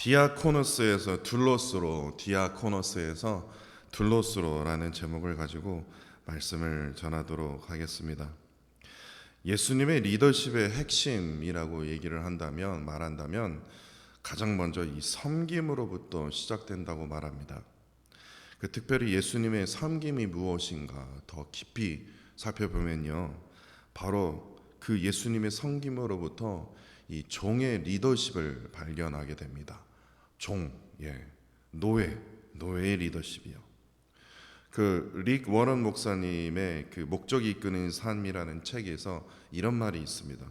디아코노스에서 둘로스로, 디아코노스에서 둘로스로라는 제목을 가지고 말씀을 전하도록 하겠습니다. 예수님의 리더십의 핵심이라고 얘기를 말한다면 가장 먼저 이 섬김으로부터 시작된다고 말합니다. 특별히 예수님의 섬김이 무엇인가 더 깊이 살펴보면요, 바로 그 예수님의 섬김으로부터 이 종의 리더십을 발견하게 됩니다. 노예의 리더십이요. 릭 워런 목사님의 목적이 이끄는 삶이라는 책에서 이런 말이 있습니다.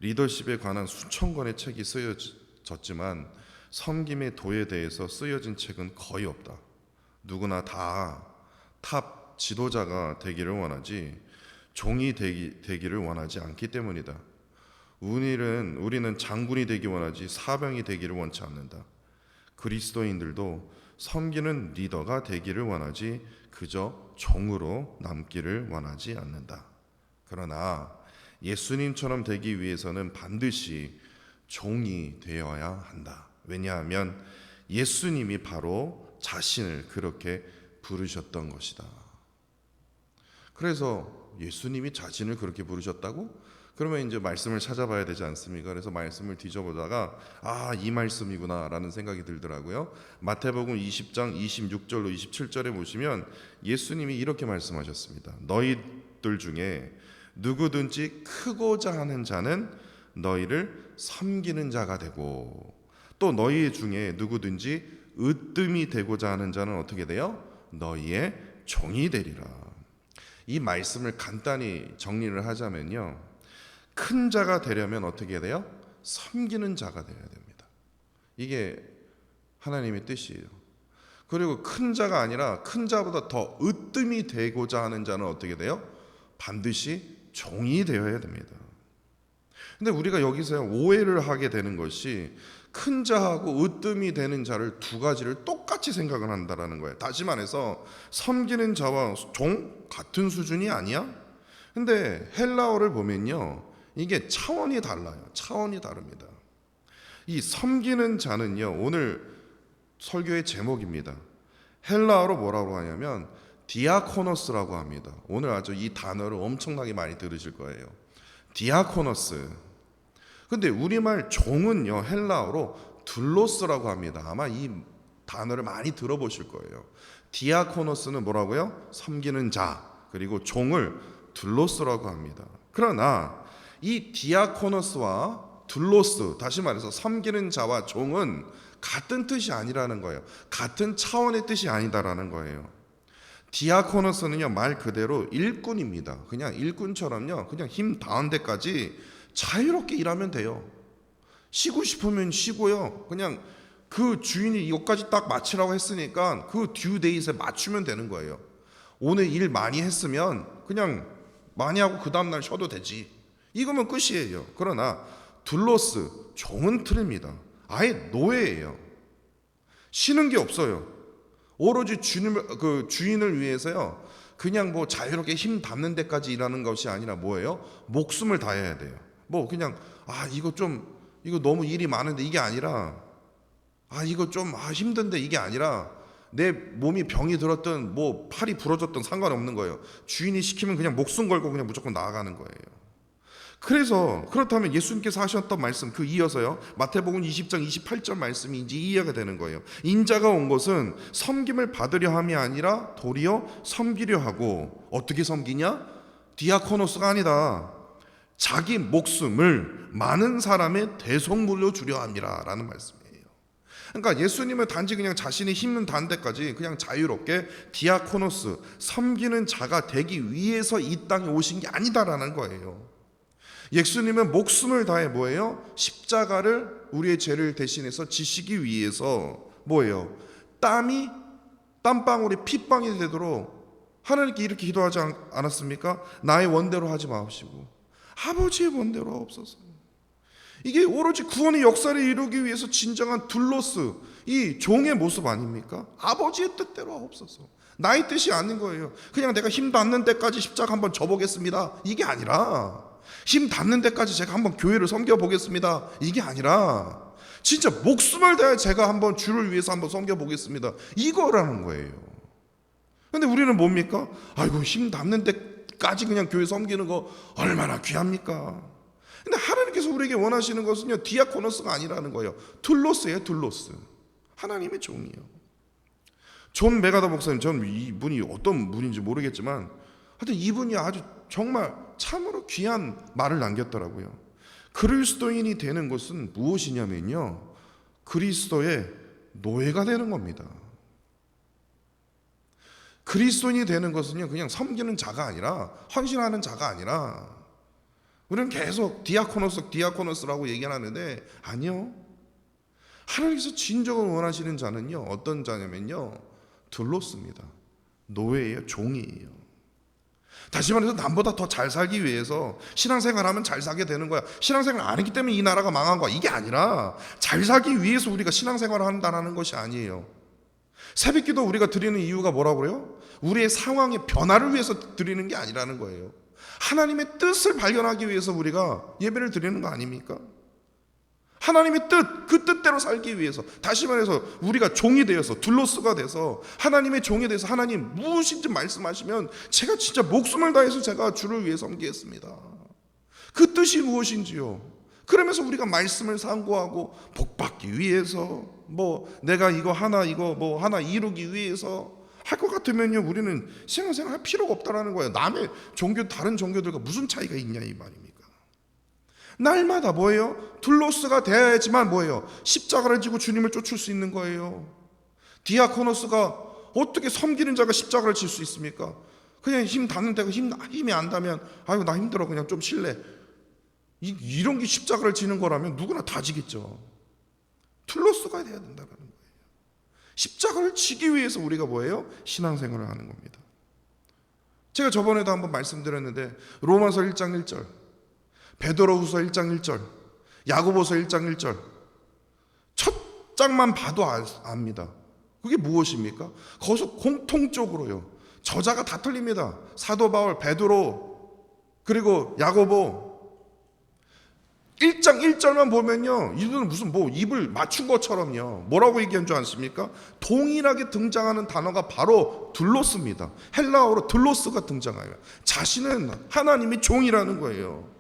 리더십에 관한 수천 권의 책이 쓰여졌지만 섬김의 도에 대해서 쓰여진 책은 거의 없다. 누구나 다 탑 지도자가 되기를 원하지 종이 되기를 원하지 않기 때문이다. 우리는 장군이 되기 원하지 사병이 되기를 원치 않는다. 그리스도인들도 섬기는 리더가 되기를 원하지 그저 종으로 남기를 원하지 않는다. 그러나 예수님처럼 되기 위해서는 반드시 종이 되어야 한다. 왜냐하면 예수님이 바로 자신을 그렇게 부르셨던 것이다. 그래서 예수님이 자신을 그렇게 부르셨다고? 그러면 이제 말씀을 찾아봐야 되지 않습니까? 그래서 말씀을 뒤져보다가 이 말씀이구나 라는 생각이 들더라고요. 마태복음 20장 26절로 27절에 보시면 예수님이 이렇게 말씀하셨습니다. 너희들 중에 누구든지 크고자 하는 자는 너희를 섬기는 자가 되고, 또 너희 중에 누구든지 으뜸이 되고자 하는 자는 어떻게 돼요? 너희의 종이 되리라. 이 말씀을 간단히 정리를 하자면요, 큰 자가 되려면 어떻게 돼요? 섬기는 자가 되어야 됩니다. 이게 하나님의 뜻이에요. 그리고 큰 자가 아니라 큰 자보다 더 으뜸이 되고자 하는 자는 어떻게 돼요? 반드시 종이 되어야 됩니다. 근데 우리가 여기서 오해를 하게 되는 것이 큰 자하고 으뜸이 되는 자를 두 가지를 똑같이 생각을 한다라는 거예요. 다시 말해서 섬기는 자와 종 같은 수준이 아니야? 근데 헬라어를 보면요, 이게 차원이 달라요. 차원이 다릅니다. 이 섬기는 자는요, 오늘 설교의 제목입니다. 헬라어로 뭐라고 하냐면 디아코노스라고 합니다. 오늘 아주 이 단어를 엄청나게 많이 들으실 거예요. 디아코노스. 근데 우리말 종은요, 헬라어로 둘로스라고 합니다. 아마 이 단어를 많이 들어보실 거예요. 디아코노스는 뭐라고요? 섬기는 자. 그리고 종을 둘로스라고 합니다. 그러나 이 디아코노스와 둘로스, 다시 말해서 섬기는 자와 종은 같은 뜻이 아니라는 거예요. 같은 차원의 뜻이 아니다라는 거예요. 디아코노스는요, 말 그대로 일꾼입니다. 그냥 일꾼처럼요, 그냥 힘 닿은 데까지 자유롭게 일하면 돼요. 쉬고 싶으면 쉬고요, 그냥 그 주인이 이것까지 딱 마치라고 했으니까 그 듀 데이트에 맞추면 되는 거예요. 오늘 일 많이 했으면 그냥 많이 하고 그 다음날 쉬어도 되지, 이거면 끝이에요. 그러나 둘로스, 종은 틀립니다. 아예 노예예요. 쉬는 게 없어요. 오로지 주인을 위해서요, 그냥 자유롭게 힘 닿는 데까지 일하는 것이 아니라 뭐예요? 목숨을 다해야 돼요. 그냥 이거 너무 일이 많은데 이게 아니라, 이거 좀 힘든데 이게 아니라, 내 몸이 병이 들었든 팔이 부러졌든 상관없는 거예요. 주인이 시키면 그냥 목숨 걸고 그냥 무조건 나아가는 거예요. 그렇다면 예수님께서 하셨던 말씀 이어서요, 마태복음 20장 28절 말씀이 이제 이해가 되는 거예요. 인자가 온 것은 섬김을 받으려 함이 아니라 도리어 섬기려 하고, 어떻게 섬기냐? 디아코노스가 아니다. 자기 목숨을 많은 사람의 대속물로 주려 함이라 라는 말씀이에요. 그러니까 예수님은 단지 그냥 자신이 힘은 닿은 데까지 그냥 자유롭게 디아코노스, 섬기는 자가 되기 위해서 이 땅에 오신 게 아니다라는 거예요. 예수님은 목숨을 다해 십자가를 우리의 죄를 대신해서 지시기 위해서 땀방울이 핏방이 되도록 하나님께 이렇게 기도하지 않았습니까? 나의 원대로 하지 마옵시고 아버지의 원대로 하옵소서. 이게 오로지 구원의 역사를 이루기 위해서 진정한 둘로스, 이 종의 모습 아닙니까? 아버지의 뜻대로 하옵소서. 나의 뜻이 아닌 거예요. 그냥 내가 힘 닿는 데까지 십자가 한번 져보겠습니다, 이게 아니라, 힘 닿는 데까지 제가 한번 교회를 섬겨보겠습니다, 이게 아니라, 진짜 목숨을 다해 제가 한번 주를 위해서 한번 섬겨보겠습니다, 이거라는 거예요. 근데 우리는 뭡니까? 아이고, 힘 남는 데까지 그냥 교회 섬기는 거 얼마나 귀합니까? 근데 하나님께서 우리에게 원하시는 것은요, 디아코노스가 아니라는 거예요. 둘로스예요. 둘로스. 하나님의 종이요. 존 메가더 목사님, 전 이분이 어떤 분인지 모르겠지만 하여튼 이분이 아주 정말 참으로 귀한 말을 남겼더라고요. 그리스도인이 되는 것은 무엇이냐면요, 그리스도의 노예가 되는 겁니다. 그리스도인이 되는 것은요, 그냥 섬기는 자가 아니라, 헌신하는 자가 아니라, 우리는 계속 디아코노스라고 얘기하는데 아니요. 하나님께서 진정으로 원하시는 자는요, 어떤 자냐면요, 둘로스입니다. 노예예요. 종이에요. 다시 말해서 남보다 더 잘 살기 위해서 신앙생활하면 잘 살게 되는 거야, 신앙생활 안 했기 때문에 이 나라가 망한 거야, 이게 아니라 잘 살기 위해서 우리가 신앙생활을 한다는 것이 아니에요. 새벽기도 우리가 드리는 이유가 뭐라고 그래요? 우리의 상황의 변화를 위해서 드리는 게 아니라는 거예요. 하나님의 뜻을 발견하기 위해서 우리가 예배를 드리는 거 아닙니까? 하나님의 뜻, 그 뜻대로 살기 위해서, 다시 말해서 우리가 종이 되어서, 둘로스가 돼서 하나님의 종이 돼서 하나님 무엇인지 말씀하시면 제가 진짜 목숨을 다해서 제가 주를 위해 섬기겠습니다, 그 뜻이 무엇인지요. 그러면서 우리가 말씀을 상고하고 복받기 위해서, 뭐 내가 이거 하나 이루기 위해서 할 것 같으면요, 우리는 신앙생활 할 필요가 없다라는 거예요. 남의 종교, 다른 종교들과 무슨 차이가 있냐 이 말입니까? 날마다 뭐예요? 둘로스가 돼야지만 뭐예요? 십자가를 지고 주님을 쫓을 수 있는 거예요. 디아코노스가 어떻게 섬기는 자가 십자가를 질 수 있습니까? 그냥 힘 닿는 데가 힘이 안 닿으면 아이고 나 힘들어 그냥 좀 쉴래, 이런 게 십자가를 지는 거라면 누구나 다 지겠죠. 둘로스가 돼야 된다는 거예요. 십자가를 지기 위해서 우리가 뭐예요? 신앙생활을 하는 겁니다. 제가 저번에도 한번 말씀드렸는데 로마서 1장 1절, 베드로후서 1장 1절, 야고보서 1장 1절 첫 장만 봐도 압니다. 그게 무엇입니까? 거기서 공통적으로요, 저자가 다 틀립니다. 사도 바울, 베드로, 그리고 야고보 1장 1절만 보면요, 이들은 무슨 뭐 입을 맞춘 것처럼요, 뭐라고 얘기한 줄 아십니까? 동일하게 등장하는 단어가 바로 둘로스입니다. 헬라어로 둘로스가 등장해요. 자신은 하나님의 종이라는 거예요.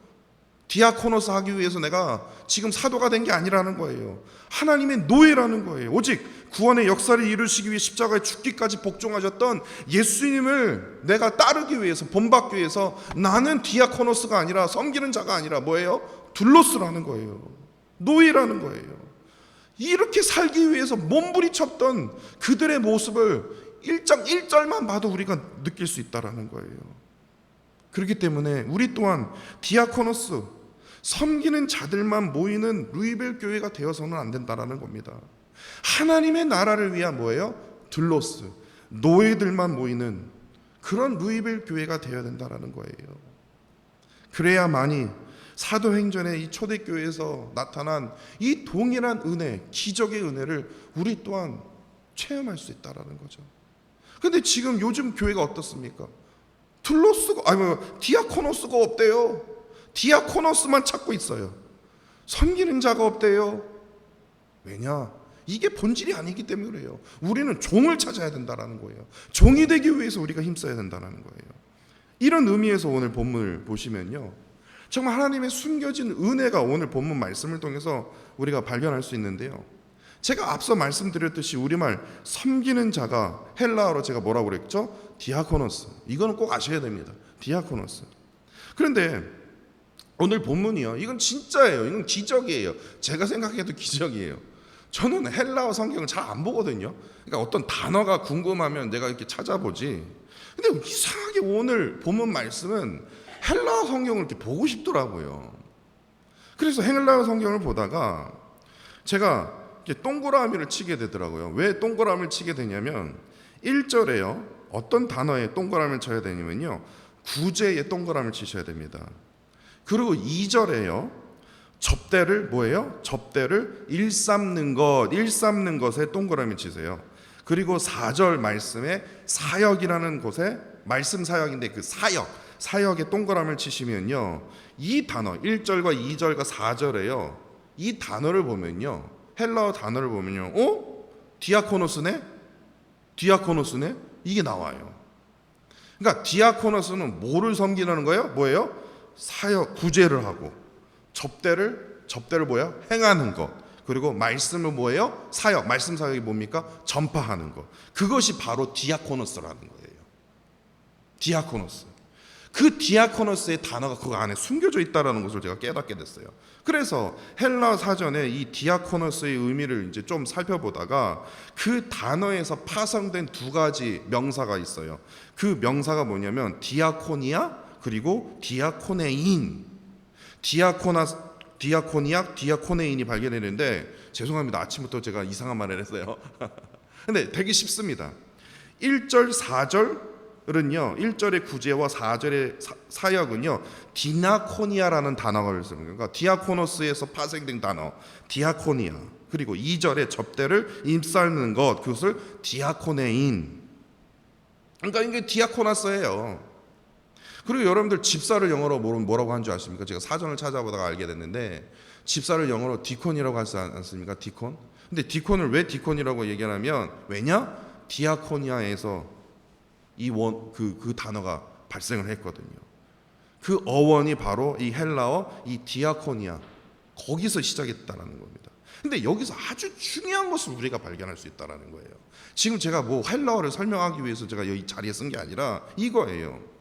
디아코노스 하기 위해서 내가 지금 사도가 된 게 아니라는 거예요. 하나님의 노예라는 거예요. 오직 구원의 역사를 이루시기 위해 십자가에 죽기까지 복종하셨던 예수님을 내가 따르기 위해서, 본받기 위해서 나는 디아코노스가 아니라, 섬기는 자가 아니라 뭐예요? 둘로스라는 거예요. 노예라는 거예요. 이렇게 살기 위해서 몸부림쳤던 그들의 모습을 1장 1절만 봐도 우리가 느낄 수 있다라는 거예요. 그렇기 때문에 우리 또한 디아코노스, 섬기는 자들만 모이는 루이벨 교회가 되어서는 안 된다라는 겁니다. 하나님의 나라를 위한 뭐예요? 둘로스, 노예들만 모이는 그런 루이벨 교회가 되어야 된다라는 거예요. 그래야만이 사도행전의 이 초대교회에서 나타난 이 동일한 은혜, 기적의 은혜를 우리 또한 체험할 수 있다라는 거죠. 근데 지금 요즘 교회가 어떻습니까? 디아코노스가 없대요. 디아코노스만 찾고 있어요. 섬기는 자가 없대요. 왜냐? 이게 본질이 아니기 때문에 그래요. 우리는 종을 찾아야 된다는 거예요. 종이 되기 위해서 우리가 힘써야 된다는 거예요. 이런 의미에서 오늘 본문을 보시면요, 정말 하나님의 숨겨진 은혜가 오늘 본문 말씀을 통해서 우리가 발견할 수 있는데요, 제가 앞서 말씀드렸듯이 우리말 섬기는 자가 헬라어로 제가 뭐라고 그랬죠? 디아코노스. 이거는 꼭 아셔야 됩니다. 디아코노스. 그런데 오늘 본문이요, 이건 진짜예요. 이건 기적이에요. 제가 생각해도 기적이에요. 저는 헬라어 성경을 잘 안 보거든요. 그러니까 어떤 단어가 궁금하면 내가 이렇게 찾아보지. 근데 이상하게 오늘 본문 말씀은 헬라어 성경을 이렇게 보고 싶더라고요. 그래서 헬라어 성경을 보다가 제가 이렇게 동그라미를 치게 되더라고요. 왜 동그라미를 치게 되냐면 1절에요, 어떤 단어에 동그라미를 쳐야 되냐면요, 구제에 동그라미를 치셔야 됩니다. 그리고 2절에요, 접대를 뭐예요? 접대를 일삼는 것에 동그라미 치세요. 그리고 4절 말씀에 사역이라는 곳에, 말씀 사역인데 그 사역에 동그라미를 치시면요, 이 단어 1절과 2절과 4절에요, 이 단어를 보면요 헬라어 단어를 보면요, 디아코노스네? 디아코노스네? 이게 나와요. 그러니까 디아코노스는 뭐를 섬기는 거예요? 뭐예요? 사역, 구제를 하고, 접대를 뭐예요? 행하는 것. 그리고 말씀을 뭐예요? 사역, 말씀 사역이 뭡니까? 전파하는 것. 그것이 바로 디아코노스라는 거예요. 디아코노스. 그 디아코노스의 단어가 그 안에 숨겨져 있다는 것을 제가 깨닫게 됐어요. 그래서 헬라 사전에 이 디아코노스의 의미를 이제 좀 살펴보다가 그 단어에서 파생된 두 가지 명사가 있어요. 그 명사가 뭐냐면 디아코니아 그리고 디아코네인. 디아코니아, 디아코네인이 발견했는데, 죄송합니다. 아침부터 제가 이상한 말을 했어요. 근데 되게 쉽습니다. 1절, 4절은요, 1절의 구제와 4절의 사역은요, 디나코니아라는 단어를 쓰는 거예요. 그러니까 디아코노스에서 파생된 단어, 디아코니아. 그리고 2절의 접대를 임싸는 것, 그것을 디아코네인. 그러니까 이게 디아코나스예요. 그리고 여러분들 집사를 영어로 뭐라고 하는 줄 아십니까? 제가 사전을 찾아보다가 알게 됐는데, 집사를 영어로 디콘이라고 하지 않습니까? 디콘. 근데 디콘을 왜 디콘이라고 얘기하냐면, 왜냐? 디아코니아에서 그 단어가 발생을 했거든요. 그 어원이 바로 이 헬라어 이 디아코니아, 거기서 시작했다라는 겁니다. 근데 여기서 아주 중요한 것을 우리가 발견할 수 있다라는 거예요. 지금 제가 뭐 헬라어를 설명하기 위해서 제가 여기 자리에 쓴 게 아니라 이거예요.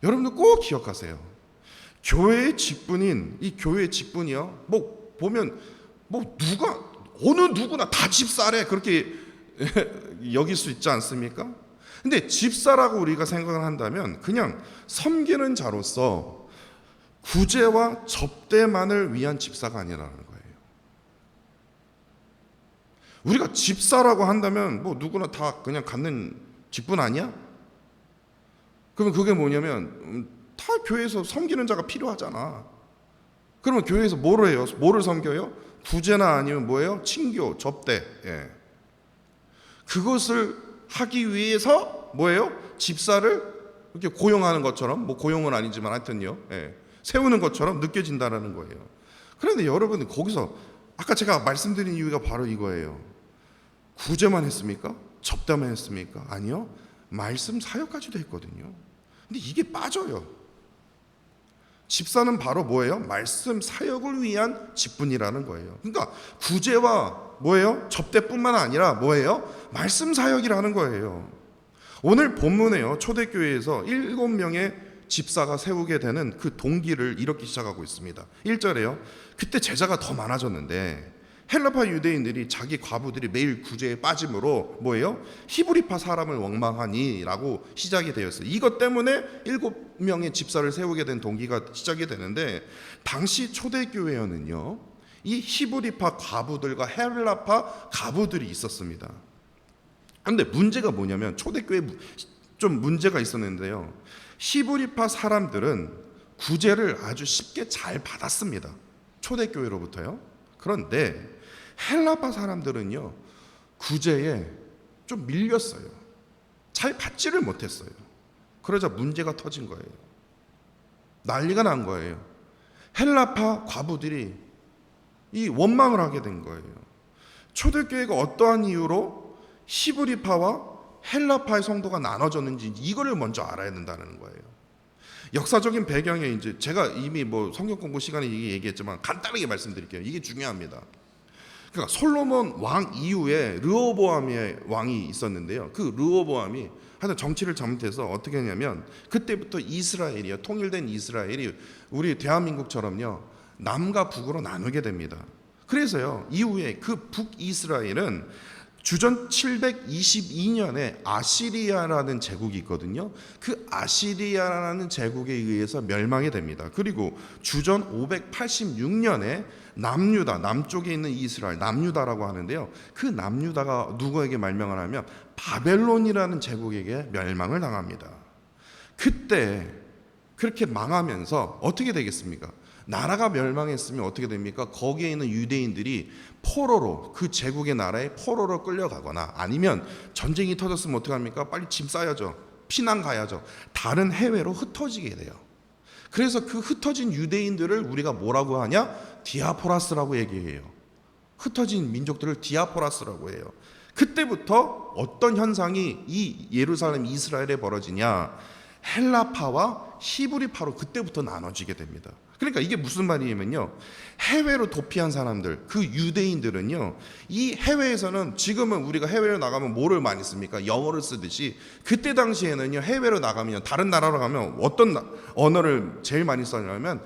여러분들 꼭 기억하세요. 교회의 직분인 이 교회의 직분이요. 뭐 보면 뭐 어느 누구나 다 집사래 그렇게 여길 수 있지 않습니까? 근데 집사라고 우리가 생각을 한다면 그냥 섬기는 자로서 구제와 접대만을 위한 집사가 아니라는 거예요. 우리가 집사라고 한다면 뭐 누구나 다 그냥 갖는 직분 아니야? 그러면 그게 뭐냐면 다 교회에서 섬기는 자가 필요하잖아. 그러면 교회에서 뭐를 해요? 뭐를 섬겨요? 구제나 아니면 뭐예요? 친교, 접대. 예. 그것을 하기 위해서 뭐예요? 집사를 이렇게 고용하는 것처럼, 뭐 고용은 아니지만 하여튼요, 예. 세우는 것처럼 느껴진다라는 거예요. 그런데 여러분 거기서 아까 제가 말씀드린 이유가 바로 이거예요. 구제만 했습니까? 접대만 했습니까? 아니요. 말씀 사역까지도 했거든요. 근데 이게 빠져요. 집사는 바로 뭐예요? 말씀 사역을 위한 직분이라는 거예요. 그러니까 구제와 뭐예요? 접대뿐만 아니라 뭐예요? 말씀 사역이라는 거예요. 오늘 본문에요, 초대교회에서 7명의 집사가 세우게 되는 그 동기를 이렇게 시작하고 있습니다. 1절에요. 그때 제자가 더 많아졌는데 헬라파 유대인들이 자기 과부들이 매일 구제에 빠짐으로 뭐예요? 히브리파 사람을 원망하니라고 시작이 되었어요. 이것 때문에 7명의 집사를 세우게 된 동기가 시작이 되는데, 당시 초대교회에는요, 이 히브리파 과부들과 헬라파 가부들이 있었습니다. 그런데 문제가 뭐냐면 초대교회에 좀 문제가 있었는데요, 히브리파 사람들은 구제를 아주 쉽게 잘 받았습니다. 초대교회로부터요. 그런데 헬라파 사람들은요, 구제에 좀 밀렸어요. 잘 받지를 못했어요. 그러자 문제가 터진 거예요. 난리가 난 거예요. 헬라파 과부들이 이 원망을 하게 된 거예요. 초대교회가 어떠한 이유로 히브리파와 헬라파의 성도가 나눠졌는지 이거를 먼저 알아야 된다는 거예요. 역사적인 배경에 이제 제가 이미 뭐 성경 공부 시간에 얘기했지만 간단하게 말씀드릴게요. 이게 중요합니다. 그러니까 솔로몬 왕 이후에 르호보암의 왕이 있었는데요. 그 르호보암이 하여튼 정치를 잘못해서 어떻게 했냐면 그때부터 이스라엘이요, 통일된 이스라엘이 우리 대한민국처럼요, 남과 북으로 나누게 됩니다. 그래서요, 이후에 그 북이스라엘은 주전 722년에 아시리아라는 제국이 있거든요. 그 아시리아라는 제국에 의해서 멸망이 됩니다. 그리고 주전 586년에 남유다, 남쪽에 있는 이스라엘, 남유다라고 하는데요, 그 남유다가 누구에게 멸망을 하면 바벨론이라는 제국에게 멸망을 당합니다. 그때 그렇게 망하면서 어떻게 되겠습니까? 나라가 멸망했으면 어떻게 됩니까? 거기에 있는 유대인들이 포로로, 그 제국의 나라에 포로로 끌려가거나, 아니면 전쟁이 터졌으면 어떻게 합니까? 빨리 짐 싸야죠. 피난 가야죠. 다른 해외로 흩어지게 돼요. 그래서 그 흩어진 유대인들을 우리가 뭐라고 하냐? 디아포라스라고 얘기해요. 흩어진 민족들을 디아포라스라고 해요. 그때부터 어떤 현상이 이 예루살렘 이스라엘에 벌어지냐, 헬라파와 히브리파로 그때부터 나눠지게 됩니다. 그러니까 이게 무슨 말이냐면요, 해외로 도피한 사람들, 그 유대인들은요, 이 해외에서는, 지금은 우리가 해외로 나가면 뭐를 많이 씁니까? 영어를 쓰듯이, 그때 당시에는요, 해외로 나가면, 다른 나라로 가면 어떤 언어를 제일 많이 썼냐면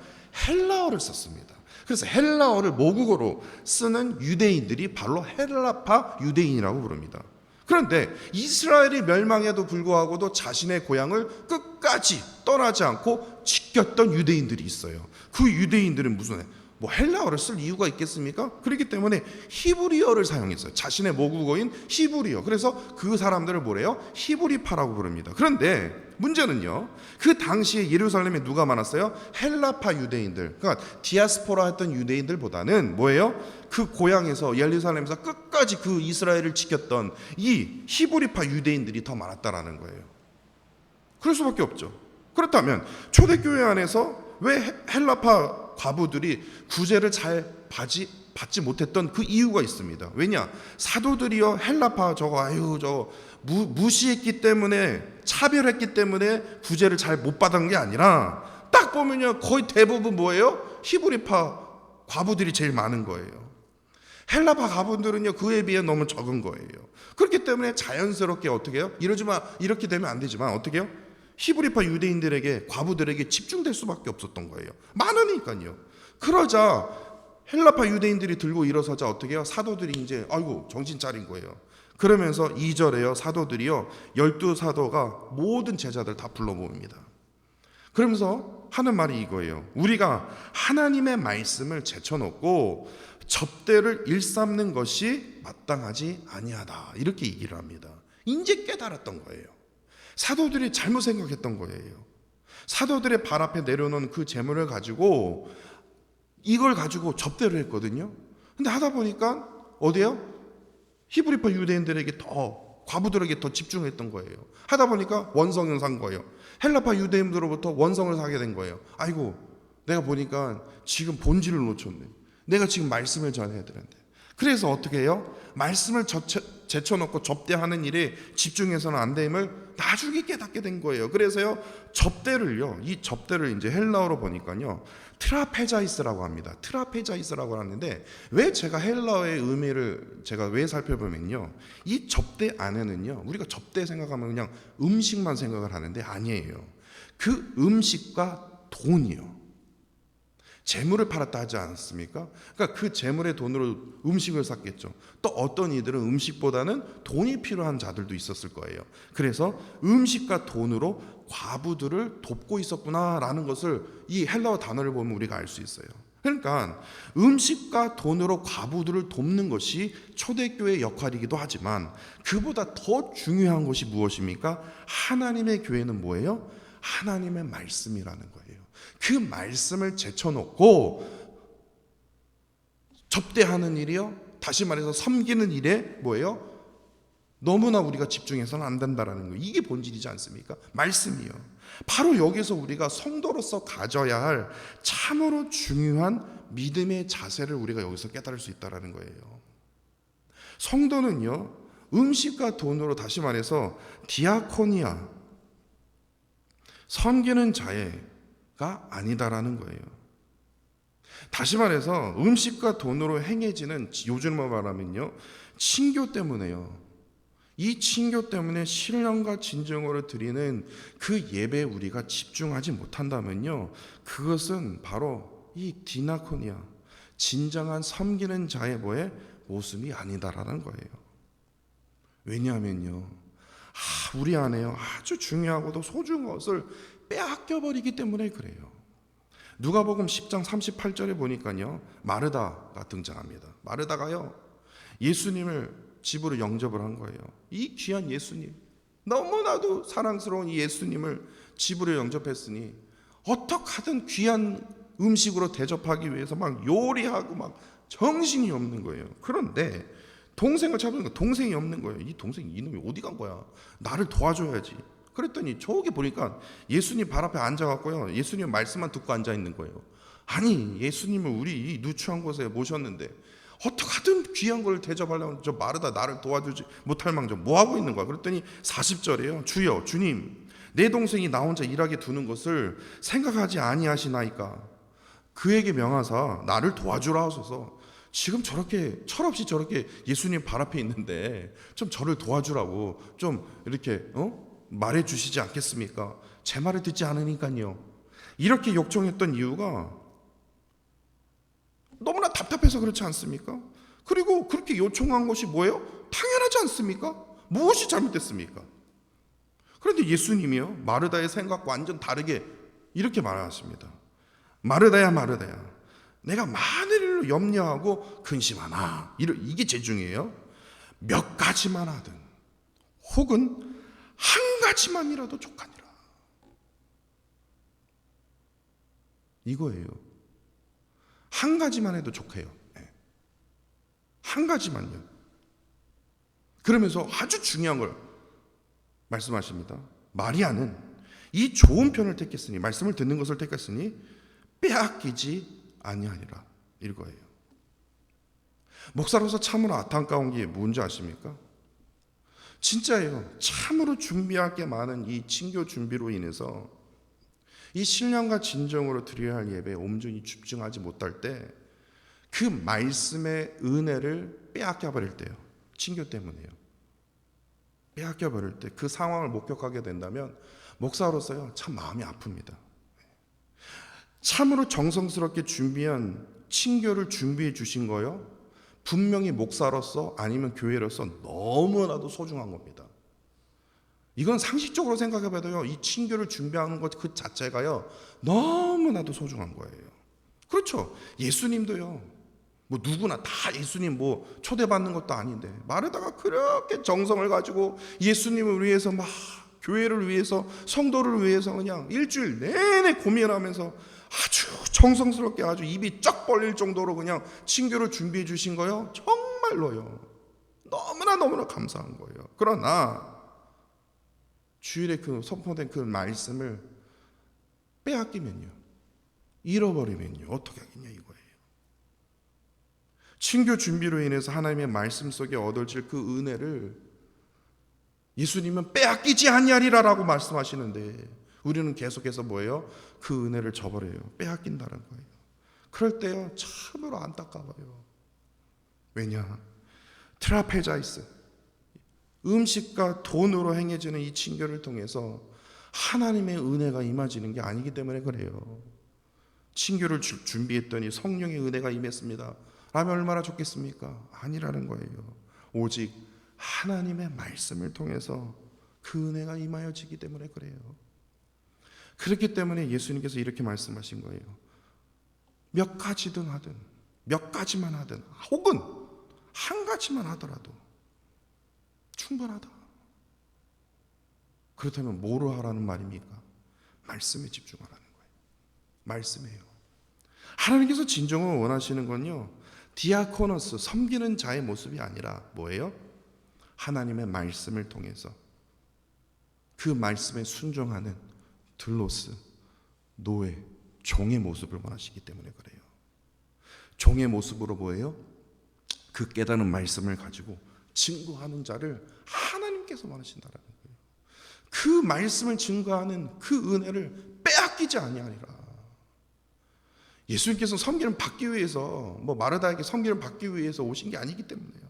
헬라어를 썼습니다. 그래서 헬라어를 모국어로 쓰는 유대인들이 바로 헬라파 유대인이라고 부릅니다. 그런데 이스라엘이 멸망에도 불구하고도 자신의 고향을 끝까지 떠나지 않고 지켰던 유대인들이 있어요. 그 유대인들은 무슨 헬라어를 쓸 이유가 있겠습니까? 그렇기 때문에 히브리어를 사용했어요. 자신의 모국어인 히브리어. 그래서 그 사람들을 뭐래요? 히브리파라고 부릅니다. 그런데 문제는요, 그 당시에 예루살렘에 누가 많았어요? 헬라파 유대인들. 그러니까 디아스포라 했던 유대인들보다는 뭐예요? 그 고향에서, 예루살렘에서 끝까지 그 이스라엘을 지켰던 이 히브리파 유대인들이 더 많았다라는 거예요. 그럴 수밖에 없죠. 그렇다면 초대교회 안에서 왜 헬라파 과부들이 구제를 잘 받지 못했던 그 이유가 있습니다. 왜냐? 사도들이요, 헬라파 저거 무시했기 때문에, 차별했기 때문에 구제를 잘 못 받은 게 아니라, 딱 보면요, 거의 대부분 뭐예요? 히브리파 과부들이 제일 많은 거예요. 헬라파 과부들은요, 그에 비해 너무 적은 거예요. 그렇기 때문에 자연스럽게 어떻게 해요? 이렇게 되면 안 되지만 어떻게 해요? 히브리파 유대인들에게, 과부들에게 집중될 수밖에 없었던 거예요. 많으니까요. 그러자 헬라파 유대인들이 들고 일어서자 어떻게 해요? 사도들이 이제 아이고 정신 차린 거예요. 그러면서 2절에요, 사도들이요, 12사도가 모든 제자들 다 불러 모읍니다. 그러면서 하는 말이 이거예요. 우리가 하나님의 말씀을 제쳐놓고 접대를 일삼는 것이 마땅하지 아니하다, 이렇게 얘기를 합니다. 이제 깨달았던 거예요. 사도들이 잘못 생각했던 거예요. 사도들의 발 앞에 내려놓은 그 재물을 가지고, 이걸 가지고 접대를 했거든요. 근데 하다 보니까 어디에요? 히브리파 유대인들에게 더, 과부들에게 더 집중했던 거예요. 하다 보니까 원성을 산 거예요. 헬라파 유대인들로부터 원성을 사게 된 거예요. 아이고, 내가 보니까 지금 본질을 놓쳤네. 내가 지금 말씀을 전해야 되는데. 그래서 어떻게 해요? 말씀을 제쳐놓고 접대하는 일에 집중해서는 안 됨을 나중에 깨닫게 된 거예요. 그래서요, 이 접대를 이제 헬라어로 보니까요, 트라페자이스라고 합니다. 트라페자이스라고 하는데, 왜 제가 헬라어의 의미를 제가 왜 살펴보면요, 이 접대 안에는요, 우리가 접대 생각하면 그냥 음식만 생각을 하는데 아니에요. 그 음식과 돈이요. 재물을 팔았다 하지 않았습니까? 그러니까 그 재물의 돈으로 음식을 샀겠죠. 또 어떤 이들은 음식보다는 돈이 필요한 자들도 있었을 거예요. 그래서 음식과 돈으로 과부들을 돕고 있었구나라는 것을 이 헬라어 단어를 보면 우리가 알 수 있어요. 그러니까 음식과 돈으로 과부들을 돕는 것이 초대교회의 역할이기도 하지만, 그보다 더 중요한 것이 무엇입니까? 하나님의 교회는 뭐예요? 하나님의 말씀이라는 거예요. 그 말씀을 제쳐놓고 접대하는 일이요, 다시 말해서 섬기는 일에 뭐예요? 너무나 우리가 집중해서는 안 된다라는 거예요. 이게 본질이지 않습니까? 말씀이요. 바로 여기서 우리가 성도로서 가져야 할 참으로 중요한 믿음의 자세를 우리가 여기서 깨달을 수 있다라는 거예요. 성도는요, 음식과 돈으로, 다시 말해서 디아코니아, 섬기는 자가 아니다라는 거예요. 다시 말해서 음식과 돈으로 행해지는, 요즘으로 말하면요, 친교 때문에요. 이 친교 때문에 신령과 진정으로 드리는 그 예배에 우리가 집중하지 못한다면요, 그것은 바로 이 디나코니아, 진정한 섬기는 자의 모습이 아니다라는 거예요. 왜냐하면요, 우리 안에요, 아주 중요하고도 소중한 것을 빼앗겨버리기 때문에 그래요. 누가복음 10장 38절에 보니까요, 마르다가 등장합니다. 마르다가요, 예수님을 집으로 영접을 한 거예요. 이 귀한 예수님, 너무나도 사랑스러운 이 예수님을 집으로 영접했으니 어떻게 하든 귀한 음식으로 대접하기 위해서 막 요리하고 막 정신이 없는 거예요. 그런데 동생을 찾으니까 동생이 없는 거예요. 이 동생, 이놈이 어디 간 거야? 나를 도와줘야지. 그랬더니 저기 보니까 예수님 발 앞에 앉아갖고요, 예수님 말씀만 듣고 앉아 있는 거예요. 아니, 예수님을 우리 이 누추한 곳에 모셨는데 어떻게든 귀한 걸 대접하려면 저 마르다 나를 도와주지 못할 망정 뭐 하고 있는 거야? 그랬더니 40절에요. 주여 주님 내 동생이 나 혼자 일하게 두는 것을 생각하지 아니하시나이까. 그에게 명하사 나를 도와주라 하소서. 지금 저렇게 철없이 저렇게 예수님 발 앞에 있는데 좀 저를 도와주라고 좀 이렇게 말해 주시지 않겠습니까? 제 말을 듣지 않으니까요. 이렇게 요청했던 이유가 너무나 답답해서 그렇지 않습니까? 그리고 그렇게 요청한 것이 뭐예요? 당연하지 않습니까? 무엇이 잘못됐습니까? 그런데 예수님이요 마르다의 생각과 완전 다르게 이렇게 말하십니다. 마르다야 마르다야 내가 많은 일로 염려하고 근심하나. 이게 제중이에요. 몇 가지만 하든 혹은 한 가지만이라도 족하니라. 이거예요. 한 가지만 해도 족해요. 한 가지만요. 그러면서 아주 중요한 걸 말씀하십니다. 마리아는 이 좋은 편을 택했으니, 말씀을 듣는 것을 택했으니 빼앗기지 아니하니라. 이거예요. 목사로서 참으로 안타까운 게 뭔지 아십니까? 진짜예요. 참으로 준비할 게 많은 이 친교 준비로 인해서 이 신령과 진정으로 드려야 할 예배에 온전히 집중하지 못할 때 그 말씀의 은혜를 빼앗겨 버릴 때요. 친교 때문에요. 빼앗겨 버릴 때 그 상황을 목격하게 된다면 목사로서요 참 마음이 아픕니다. 참으로 정성스럽게 준비한 친교를 준비해 주신 거요 분명히 목사로서 아니면 교회로서 너무나도 소중한 겁니다. 이건 상식적으로 생각해 봐도요 이 친교를 준비하는 것 그 자체가요 너무나도 소중한 거예요. 그렇죠. 예수님도요 뭐 누구나 다 예수님 뭐 초대받는 것도 아닌데 마르다가 그렇게 정성을 가지고 예수님을 위해서 막 교회를 위해서 성도를 위해서 그냥 일주일 내내 고민하면서 아주 정성스럽게 아주 입이 쩍 벌릴 정도로 그냥 친교를 준비해 주신 거요 정말로요 너무나 감사한 거예요. 그러나 주일에 그 선포된 그 말씀을 빼앗기면요 잃어버리면요 어떻게 하겠냐 이거예요. 친교 준비로 인해서 하나님의 말씀 속에 얻어질 그 은혜를 예수님은 빼앗기지 아니하리라라고 말씀하시는데 우리는 계속해서 뭐예요? 그 은혜를 저버려요. 빼앗긴다는 거예요. 그럴 때요 참으로 안타까워요. 왜냐? 트라페자이스 음식과 돈으로 행해지는 이 친교를 통해서 하나님의 은혜가 임하지는 게 아니기 때문에 그래요. 친교를 준비했더니 성령의 은혜가 임했습니다. 라면 얼마나 좋겠습니까? 아니라는 거예요. 오직 하나님의 말씀을 통해서 그 은혜가 임하여지기 때문에 그래요. 그렇기 때문에 예수님께서 이렇게 말씀하신 거예요. 몇 가지든 하든 몇 가지만 하든 혹은 한 가지만 하더라도 충분하다. 그렇다면 뭐로 하라는 말입니까? 말씀에 집중하라는 거예요. 말씀이에요. 하나님께서 진정으로 원하시는 건요 디아코노스 섬기는 자의 모습이 아니라 뭐예요? 하나님의 말씀을 통해서 그 말씀에 순종하는 들로스 노예 종의 모습을 원하시기 때문에 그래요. 종의 모습으로 뭐예요? 그 깨달은 말씀을 가지고 증거하는 자를 하나님께서 원하신다라는 거예요. 그 말씀을 증거하는 그 은혜를 빼앗기지 아니하리라. 예수님께서 섬기를 받기 위해서 뭐 마르다에게 섬기를 받기 위해서 오신 게 아니기 때문에요.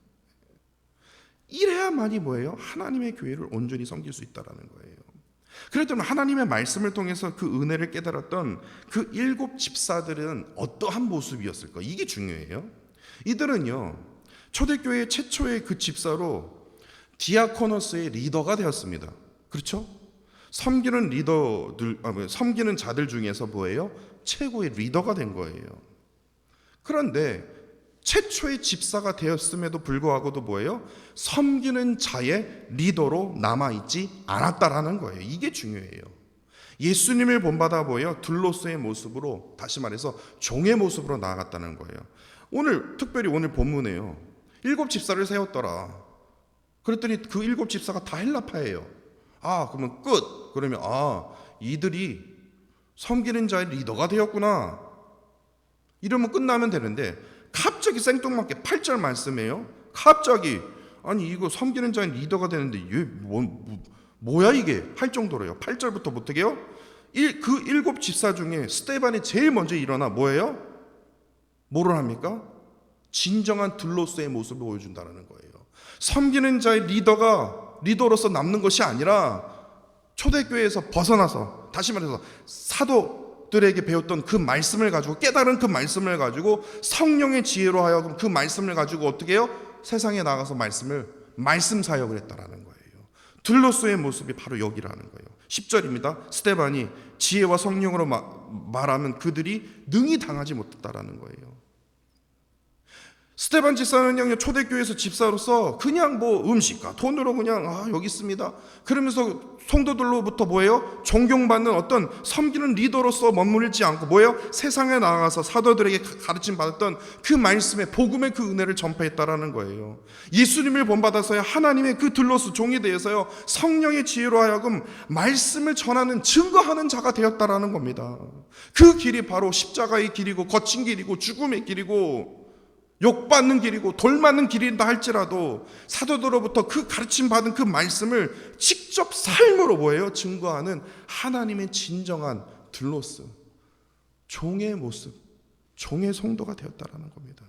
이래야만이 뭐예요? 하나님의 교회를 온전히 섬길 수 있다라는 거예요. 그랬더니 하나님의 말씀을 통해서 그 은혜를 깨달았던 그 7 집사들은 어떠한 모습이었을까? 이게 중요해요. 이들은요 초대교회 최초의 그 집사로 디아코노스의 리더가 되었습니다. 그렇죠? 섬기는 섬기는 자들 중에서 뭐예요? 최고의 리더가 된 거예요. 그런데 최초의 집사가 되었음에도 불구하고도 뭐예요? 섬기는 자의 리더로 남아있지 않았다라는 거예요. 이게 중요해요. 예수님을 본받아 보여 둘로스의 모습으로, 다시 말해서 종의 모습으로 나아갔다는 거예요. 특별히 오늘 본문에요 7 집사를 세웠더라. 그랬더니 그 7 집사가 다 헬라파예요. 그러면 끝. 그러면 이들이 섬기는 자의 리더가 되었구나. 이러면 끝나면 되는데 갑자기 갑자기 생뚱맞게 8절 말씀이에요. 갑자기 아니 이거 섬기는 자인 리더가 되는데 얘 뭐야 이게 할 정도로요. 8절부터 어떻게 해요? 그 7 집사 중에 스데반이 제일 먼저 일어나 뭐예요? 뭐를 합니까? 진정한 들로서의 모습을 보여준다는 거예요. 섬기는 자의 리더로서 남는 것이 아니라 초대교회에서 벗어나서, 다시 말해서 사도들에게 배웠던 그 말씀을 가지고, 깨달은 그 말씀을 가지고 성령의 지혜로 하여금 그 말씀을 가지고 어떻게 해요? 세상에 나가서 말씀 사역을 했다라는 거예요. 들로서의 모습이 바로 여기라는 거예요. 10절입니다. 스데반이 지혜와 성령으로 말하면 그들이 능히 당하지 못했다라는 거예요. 스데반 집사는요, 초대교회에서 집사로서 그냥 뭐 음식과 돈으로 그냥 여기 있습니다. 그러면서 성도들로부터 뭐예요? 존경받는 어떤 섬기는 리더로서 머무르지 않고 뭐예요? 세상에 나가서 사도들에게 가르침 받았던 그 말씀의 복음의 그 은혜를 전파했다라는 거예요. 예수님을 본받아서야 하나님의 그 들로서 종이 되어서요, 성령의 지혜로 하여금 말씀을 전하는 증거하는 자가 되었다라는 겁니다. 그 길이 바로 십자가의 길이고 거친 길이고 죽음의 길이고 욕받는 길이고 돌맞는 길이다 할지라도 사도들로부터 그 가르침 받은 그 말씀을 직접 삶으로 뭐예요? 증거하는 하나님의 진정한 들로스, 종의 모습, 종의 성도가 되었다라는 겁니다.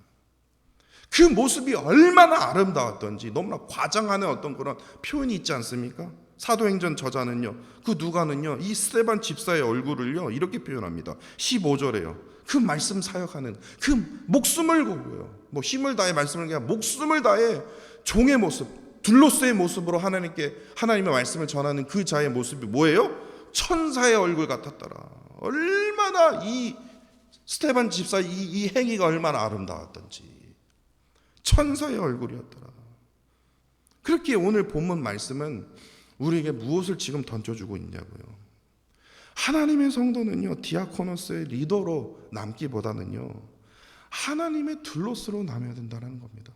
그 모습이 얼마나 아름다웠던지 너무나 과장하는 어떤 그런 표현이 있지 않습니까? 사도행전 저자는요, 그 누가는요, 이 스데반 집사의 얼굴을요 이렇게 표현합니다. 15절에요. 그 말씀 사역하는 그 목숨을 걸고요, 뭐 힘을 다해 말씀을 그냥 목숨을 다해 종의 모습, 둘로스의 모습으로 하나님의 말씀을 전하는 그 자의 모습이 뭐예요? 천사의 얼굴 같았더라. 얼마나 이 스데반 집사 이 행위가 얼마나 아름다웠던지, 천사의 얼굴이었더라. 그렇게 오늘 본문 말씀은 우리에게 무엇을 지금 던져주고 있냐고요. 하나님의 성도는요, 디아코노스의 리더로 남기보다는요, 하나님의 들로스로 남아야 된다는 겁니다.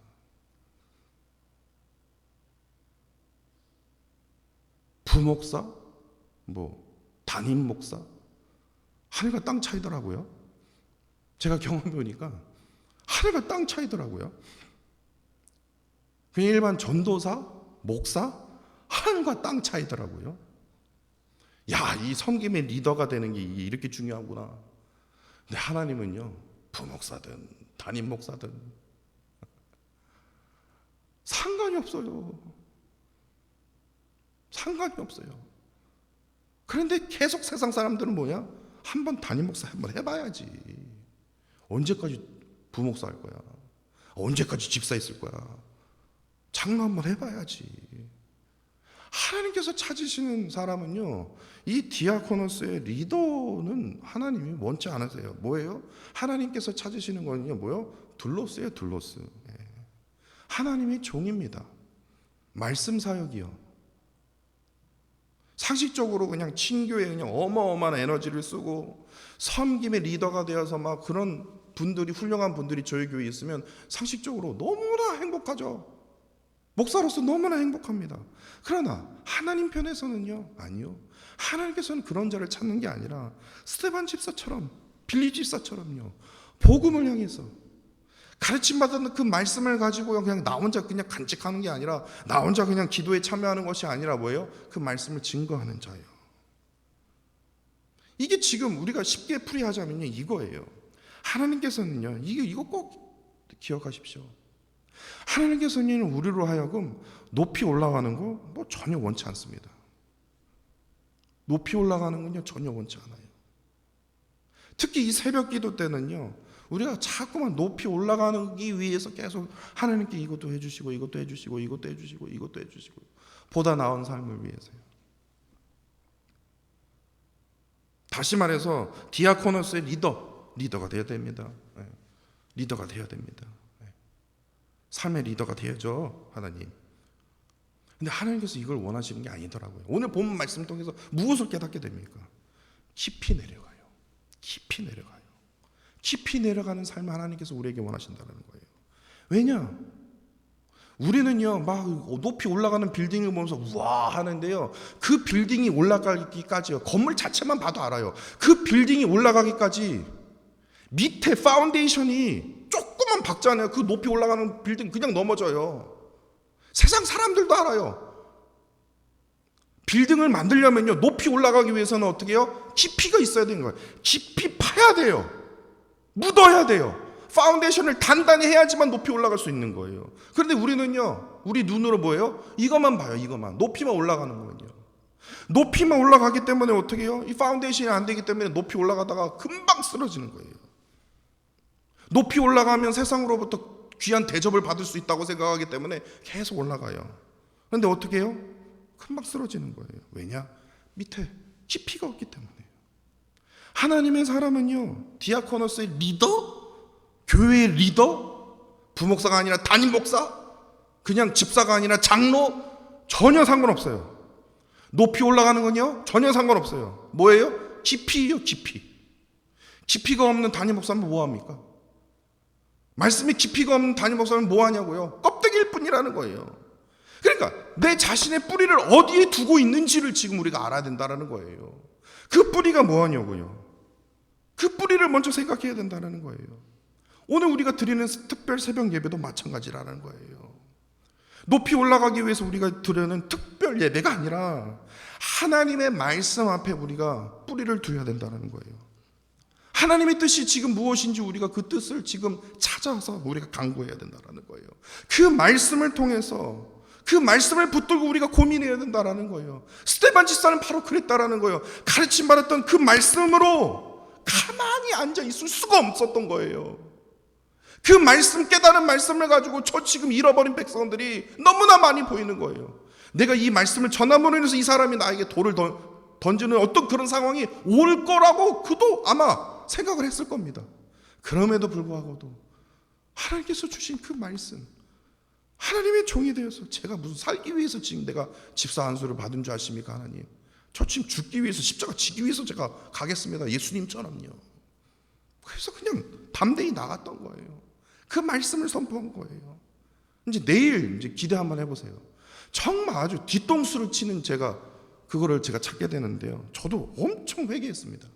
부목사, 담임 목사, 하늘과 땅 차이더라고요. 제가 경험해 보니까 하늘과 땅 차이더라고요. 그냥 일반 전도사, 목사, 하늘과 땅 차이더라고요. 야, 이 섬김의 리더가 되는 게 이렇게 중요하구나. 근데 하나님은요, 부목사든 담임 목사든 상관이 없어요. 상관이 없어요. 그런데 계속 세상 사람들은 뭐야? 한번 담임 목사 한번 해봐야지. 언제까지 부목사 할 거야? 언제까지 집사 있을 거야? 장로 한번 해봐야지. 하나님께서 찾으시는 사람은요, 이 디아코노스의 리더는 하나님이 원치 않으세요. 뭐예요? 하나님께서 찾으시는 거는요, 뭐요? 둘로스예요, 둘로스. 하나님의 종입니다. 말씀 사역이요. 상식적으로 그냥 친교에 그냥 어마어마한 에너지를 쓰고 섬김의 리더가 되어서 막 그런 분들이, 훌륭한 분들이 저희 교회에 있으면 상식적으로 너무나 행복하죠. 목사로서 너무나 행복합니다. 그러나 하나님 편에서는요, 아니요. 하나님께서는 그런 자를 찾는 게 아니라 스데반 집사처럼, 빌리 집사처럼요, 복음을 향해서 가르침 받았는 그 말씀을 가지고 그냥 나 혼자 그냥 간직하는 게 아니라, 나 혼자 그냥 기도에 참여하는 것이 아니라 뭐예요? 그 말씀을 증거하는 자예요. 이게 지금 우리가 쉽게 풀이하자면요, 이거예요. 하나님께서는요, 이거 꼭 기억하십시오. 하나님께서는 우리로 하여금 높이 올라가는 거 전혀 원치 않습니다. 높이 올라가는 건요, 전혀 원치 않아요. 특히 이 새벽 기도 때는요, 우리가 자꾸만 높이 올라가기 위해서 계속 하나님께 이것도 해주시고 이것도 해주시고 이것도 해주시고 이것도 해주시고, 보다 나은 삶을 위해서요. 다시 말해서 디아코노스의 리더가 되어야 됩니다. 리더가 되어야 됩니다. 삶의 리더가 되어야죠, 하나님. 근데 하나님께서 이걸 원하시는 게 아니더라고요. 오늘 본문 말씀 통해서 무엇을 깨닫게 됩니까? 깊이 내려가요. 깊이 내려가요. 깊이 내려가는 삶을 하나님께서 우리에게 원하신다는 거예요. 왜냐? 우리는요, 막 높이 올라가는 빌딩을 보면서 우와 하는데요, 그 빌딩이 올라가기까지요, 건물 자체만 봐도 알아요. 그 빌딩이 올라가기까지 밑에 파운데이션이 조그만 조그만 박자네요. 그 높이 올라가는 빌딩 그냥 넘어져요. 세상 사람들도 알아요. 빌딩을 만들려면요, 높이 올라가기 위해서는 어떻게 해요? 깊이가 있어야 되는 거예요. 깊이 파야 돼요. 묻어야 돼요. 파운데이션을 단단히 해야지만 높이 올라갈 수 있는 거예요. 그런데 우리는요, 우리 눈으로 뭐예요? 이것만 봐요. 이것만. 높이만 올라가는 거예요. 높이만 올라가기 때문에 어떻게 해요? 이 파운데이션이 안 되기 때문에 높이 올라가다가 금방 쓰러지는 거예요. 높이 올라가면 세상으로부터 귀한 대접을 받을 수 있다고 생각하기 때문에 계속 올라가요. 그런데 어떻게 해요? 금방 쓰러지는 거예요. 왜냐? 밑에 깊이가 없기 때문에요. 하나님의 사람은요, 디아코노스의 리더? 교회의 리더? 부목사가 아니라 담임 목사? 그냥 집사가 아니라 장로? 전혀 상관없어요. 높이 올라가는 건요, 전혀 상관없어요. 뭐예요? 깊이요, 깊이. 깊이가 없는 담임 목사는 뭐합니까? 말씀이 깊이가 없는 담임 목사는 뭐하냐고요? 껍데기일 뿐이라는 거예요. 그러니까 내 자신의 뿌리를 어디에 두고 있는지를 지금 우리가 알아야 된다는 거예요. 그 뿌리가 뭐하냐고요? 그 뿌리를 먼저 생각해야 된다는 거예요. 오늘 우리가 드리는 특별 새벽 예배도 마찬가지라는 거예요. 높이 올라가기 위해서 우리가 드리는 특별 예배가 아니라 하나님의 말씀 앞에 우리가 뿌리를 두어야 된다는 거예요. 하나님의 뜻이 지금 무엇인지 우리가 그 뜻을 지금 찾아서 우리가 강구해야 된다는 거예요. 그 말씀을 통해서 그 말씀을 붙들고 우리가 고민해야 된다는 거예요. 스데반 집사는 바로 그랬다라는 거예요. 가르침 받았던 그 말씀으로 가만히 앉아 있을 수가 없었던 거예요. 그 말씀, 깨달은 말씀을 가지고 저 지금 잃어버린 백성들이 너무나 많이 보이는 거예요. 내가 이 말씀을 전함으로 인해서 이 사람이 나에게 돌을 던지는 어떤 그런 상황이 올 거라고 그도 아마 생각을 했을 겁니다. 그럼에도 불구하고도 하나님께서 주신 그 말씀, 하나님의 종이 되어서 제가 무슨 살기 위해서 지금 내가 집사 안수를 받은 줄 아십니까? 하나님, 저 지금 죽기 위해서, 십자가 지기 위해서 제가 가겠습니다. 예수님처럼요. 그래서 그냥 담대히 나갔던 거예요. 그 말씀을 선포한 거예요. 이제 내일 이제 기대 한번 해보세요. 정말 아주 뒤통수를 치는 그거를 제가 찾게 되는데요. 저도 엄청 회개했습니다.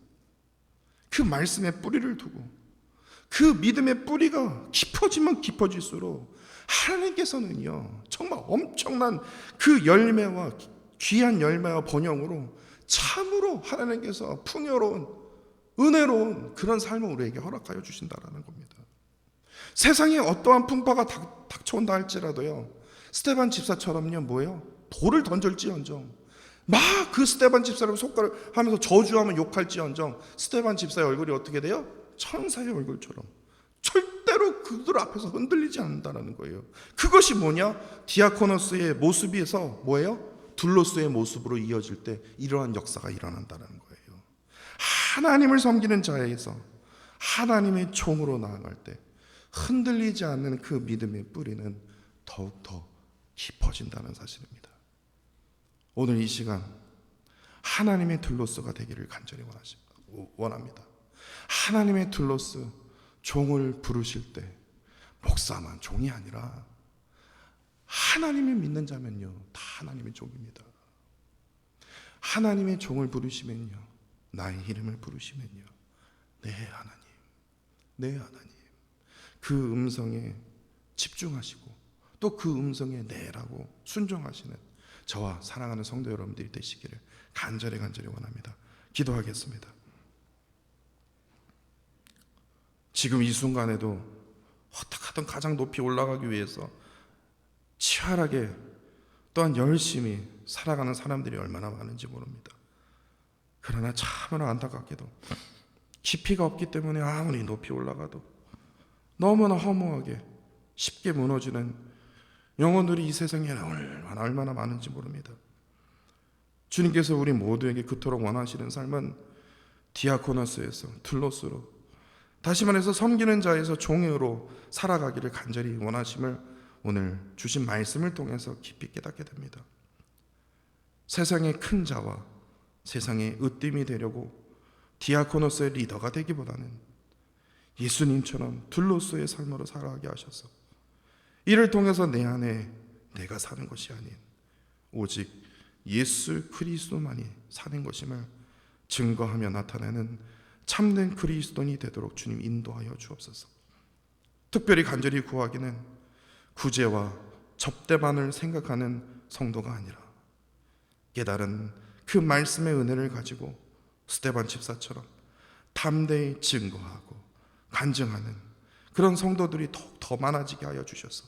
그 말씀에 뿌리를 두고 그 믿음의 뿌리가 깊어지면 깊어질수록 하나님께서는요, 정말 엄청난 그 열매와 귀한 열매와 번영으로 참으로 하나님께서 풍요로운 은혜로운 그런 삶을 우리에게 허락하여 주신다라는 겁니다. 세상에 어떠한 풍파가 닥쳐온다 할지라도요, 스데반 집사처럼요, 뭐예요? 돌을 던질지언정 막 그 스데반 집사를 속가를 하면서 저주하면 욕할지언정 스데반 집사의 얼굴이 어떻게 돼요? 천사의 얼굴처럼 절대로 그들 앞에서 흔들리지 않는다는 거예요. 그것이 뭐냐? 디아코노스의 모습에서 뭐예요? 둘로스의 모습으로 이어질 때 이러한 역사가 일어난다는 거예요. 하나님을 섬기는 자에서 하나님의 종으로 나아갈 때 흔들리지 않는 그 믿음의 뿌리는 더욱더 깊어진다는 사실입니다. 오늘 이 시간 하나님의 둘로스가 되기를 간절히 원합니다. 하나님의 둘로스, 종을 부르실 때 목사만 종이 아니라 하나님을 믿는 자면요, 다 하나님의 종입니다. 하나님의 종을 부르시면요, 나의 이름을 부르시면요, 네 하나님, 네 하나님, 그 음성에 집중하시고 또 그 음성에 네라고 순종하시는 저와 사랑하는 성도 여러분들이 되시기를 간절히 원합니다. 기도하겠습니다. 지금 이 순간에도 어떻게 하든 가장 높이 올라가기 위해서 치열하게 또한 열심히 살아가는 사람들이 얼마나 많은지 모릅니다. 그러나 참으로 안타깝게도 깊이가 없기 때문에 아무리 높이 올라가도 너무나 허무하게 쉽게 무너지는 영혼들이 이 세상에 얼마나 많은지 모릅니다. 주님께서 우리 모두에게 그토록 원하시는 삶은 디아코노스에서 둘로스로, 다시 말해서 섬기는 자에서 종으로 살아가기를 간절히 원하심을 오늘 주신 말씀을 통해서 깊이 깨닫게 됩니다. 세상의 큰 자와 세상의 으뜸이 되려고 디아코노스의 리더가 되기보다는 예수님처럼 둘로스의 삶으로 살아가게 하셔서 이를 통해서 내 안에 내가 사는 것이 아닌 오직 예수 그리스도만이 사는 것임을 증거하며 나타내는 참된 그리스도인이 되도록 주님 인도하여 주옵소서. 특별히 간절히 구하기는 구제와 접대만을 생각하는 성도가 아니라 깨달은 그 말씀의 은혜를 가지고 스데반 집사처럼 담대히 증거하고 간증하는 그런 성도들이 더욱 더 많아지게 하여 주셔서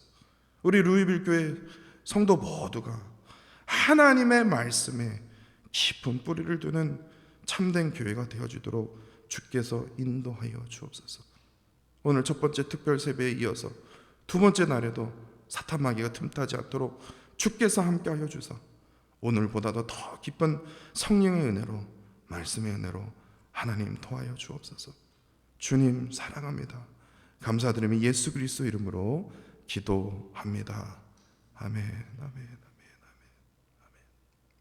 우리 루이빌 교회 성도 모두가 하나님의 말씀에 깊은 뿌리를 두는 참된 교회가 되어주도록 주께서 인도하여 주옵소서. 오늘 첫 번째 특별 세배에 이어서 두 번째 날에도 사탄 마귀가 틈타지 않도록 주께서 함께하여 주사 오늘보다도 더 깊은 성령의 은혜로 말씀의 은혜로 하나님 도와여 주옵소서. 주님 사랑합니다. 감사드리며 예수 그리스도 이름으로 기도합니다. 아멘. 아멘.